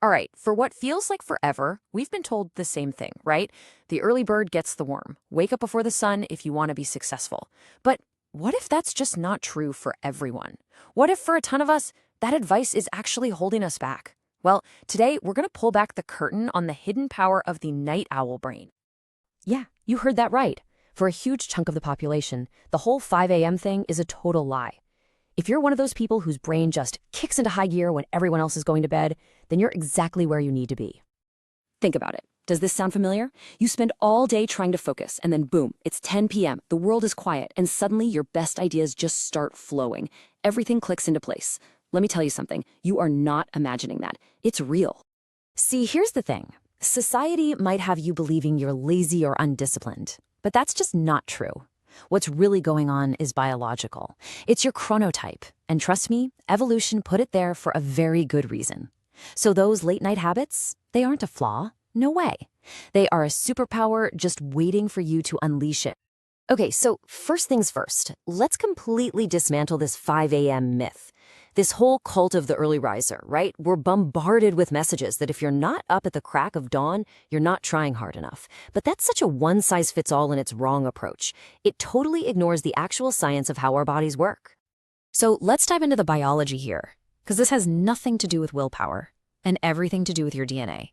All right, for what feels like forever, we've been told the same thing, right? The early bird gets the worm. Wake up before the sun if you want to be successful. But what if that's just not true for everyone? What if for a ton of us, that advice is actually holding us back? Well, today we're going to pull back the curtain on the hidden power of the night owl brain. Yeah, you heard that right. For a huge chunk of the population, the whole 5 a.m. thing is a total lie. If you're one of those people whose brain just kicks into high gear when everyone else is going to bed, then you're exactly where you need to be. Think about it. Does this sound familiar? You spend all day trying to focus, and then boom, it's 10 p.m., the world is quiet, and suddenly your best ideas just start flowing. Everything clicks into place. Let me tell you something. You are not imagining that. It's real. See, here's the thing. Society might have you believing you're lazy or undisciplined, but that's just not true. What's really going on is biological. It's your chronotype. And trust me, evolution put it there for a very good reason. So those late night habits, they aren't a flaw. No way. They are a superpower just waiting for you to unleash it. Okay, so first things first, let's completely dismantle this 5 a.m. myth. This whole cult of the early riser, right? We're bombarded with messages that if you're not up at the crack of dawn, you're not trying hard enough. But that's such a one-size-fits-all and it's wrong approach. It totally ignores the actual science of how our bodies work. So let's dive into the biology here, because this has nothing to do with willpower and everything to do with your DNA.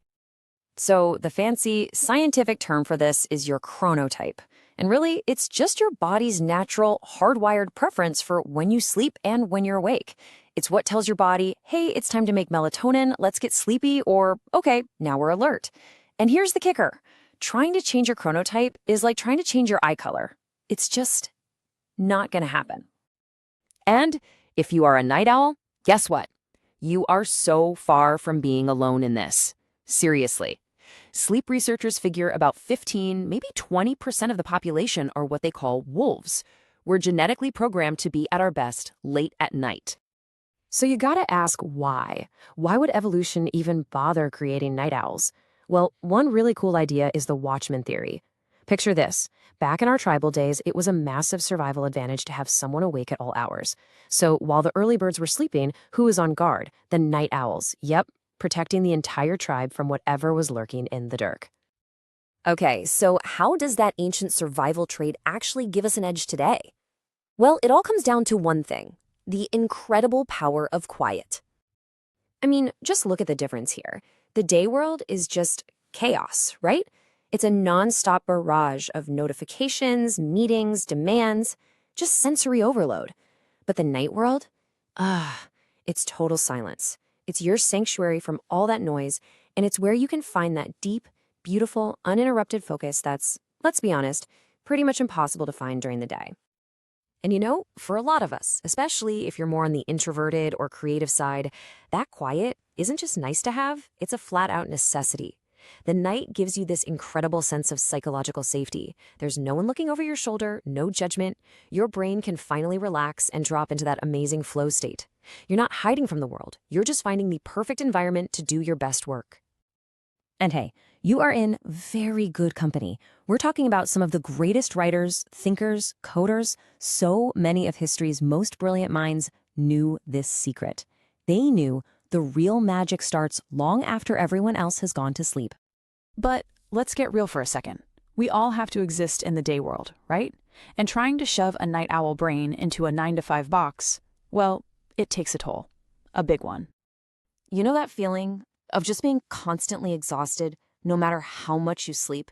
So the fancy scientific term for this is your chronotype. And really, it's just your body's natural, hardwired preference for when you sleep and when you're awake. It's what tells your body, hey, it's time to make melatonin, let's get sleepy, or, okay, now we're alert. And here's the kicker. Trying to change your chronotype is like trying to change your eye color. It's just not going to happen. And if you are a night owl, guess what? You are so far from being alone in this. Seriously. Sleep researchers figure about 15, maybe 20% of the population are what they call wolves. We're genetically programmed to be at our best late at night. So you gotta ask why. Why would evolution even bother creating night owls? Well, one really cool idea is the Watchman Theory. Picture this. Back in our tribal days, it was a massive survival advantage to have someone awake at all hours. So while the early birds were sleeping, who was on guard? The night owls. Yep. Protecting the entire tribe from whatever was lurking in the dark. Okay, so how does that ancient survival trait actually give us an edge today? Well, it all comes down to one thing, the incredible power of quiet. I mean, just look at the difference here. The day world is just chaos, right? It's a nonstop barrage of notifications, meetings, demands, just sensory overload. But the night world? It's total silence. It's your sanctuary from all that noise, and it's where you can find that deep, beautiful, uninterrupted focus that's, let's be honest, pretty much impossible to find during the day. And you know, for a lot of us, especially if you're more on the introverted or creative side, that quiet isn't just nice to have, it's a flat-out necessity. The night gives you this incredible sense of psychological safety. There's no one looking over your shoulder, no judgment. Your brain can finally relax and drop into that amazing flow state. You're not hiding from the world. You're just finding the perfect environment to do your best work. And hey, you are in very good company. We're talking about some of the greatest writers, thinkers, coders. So many of history's most brilliant minds knew this secret. They knew the real magic starts long after everyone else has gone to sleep. But let's get real for a second. We all have to exist in the day world, right? And trying to shove a night owl brain into a 9-to-5 box, well, it takes a toll. A big one. You know that feeling of just being constantly exhausted no matter how much you sleep?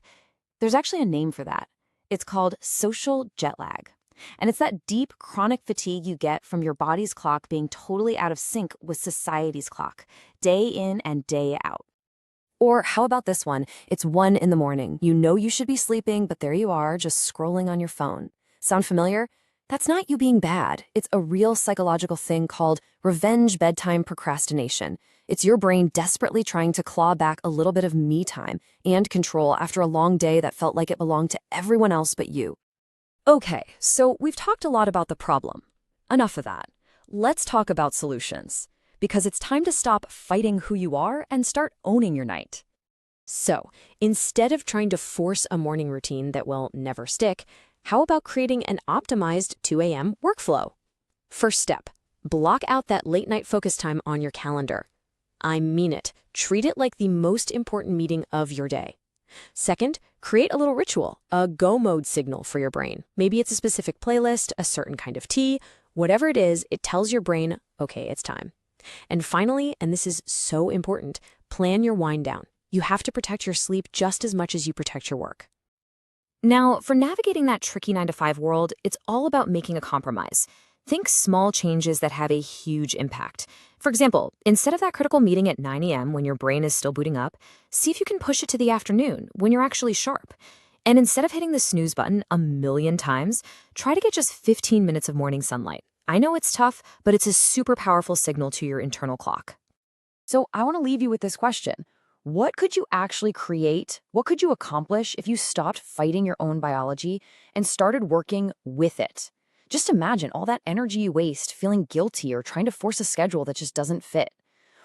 There's actually a name for that. It's called social jet lag. And it's that deep, chronic fatigue you get from your body's clock being totally out of sync with society's clock, day in and day out. Or how about this one? It's 1 in the morning. You know you should be sleeping, but there you are, just scrolling on your phone. Sound familiar? That's not you being bad. It's a real psychological thing called revenge bedtime procrastination. It's your brain desperately trying to claw back a little bit of me time and control after a long day that felt like it belonged to everyone else but you. Okay, so we've talked a lot about the problem. Enough of that. Let's talk about solutions, because it's time to stop fighting who you are and start owning your night. So, instead of trying to force a morning routine that will never stick, how about creating an optimized 2 a.m. workflow? First step, block out that late night focus time on your calendar. I mean it. treat it like the most important meeting of your day. Second, create a little ritual, a go mode signal for your brain. Maybe it's a specific playlist, a certain kind of tea, whatever it is, it tells your brain, okay, it's time. And finally, and this is so important, plan your wind down. You have to protect your sleep just as much as you protect your work. Now, for navigating that tricky 9 to 5 world, it's all about making a compromise. Think small changes that have a huge impact. For example, instead of that critical meeting at 9 a.m. when your brain is still booting up, see if you can push it to the afternoon when you're actually sharp. And instead of hitting the snooze button a million times, try to get just 15 minutes of morning sunlight. I know it's tough, but it's a super powerful signal to your internal clock. So I want to leave you with this question. What could you actually create? What could you accomplish if you stopped fighting your own biology and started working with it? Just imagine all that energy you waste feeling guilty or trying to force a schedule that just doesn't fit.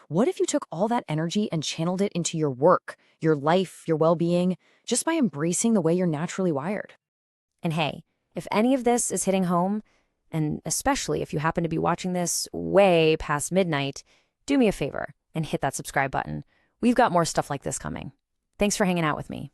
What if you took all that energy and channeled it into your work, your life, your well-being, just by embracing the way you're naturally wired? And hey, if any of this is hitting home, and especially if you happen to be watching this way past midnight, do me a favor and hit that subscribe button. We've got more stuff like this coming. Thanks for hanging out with me.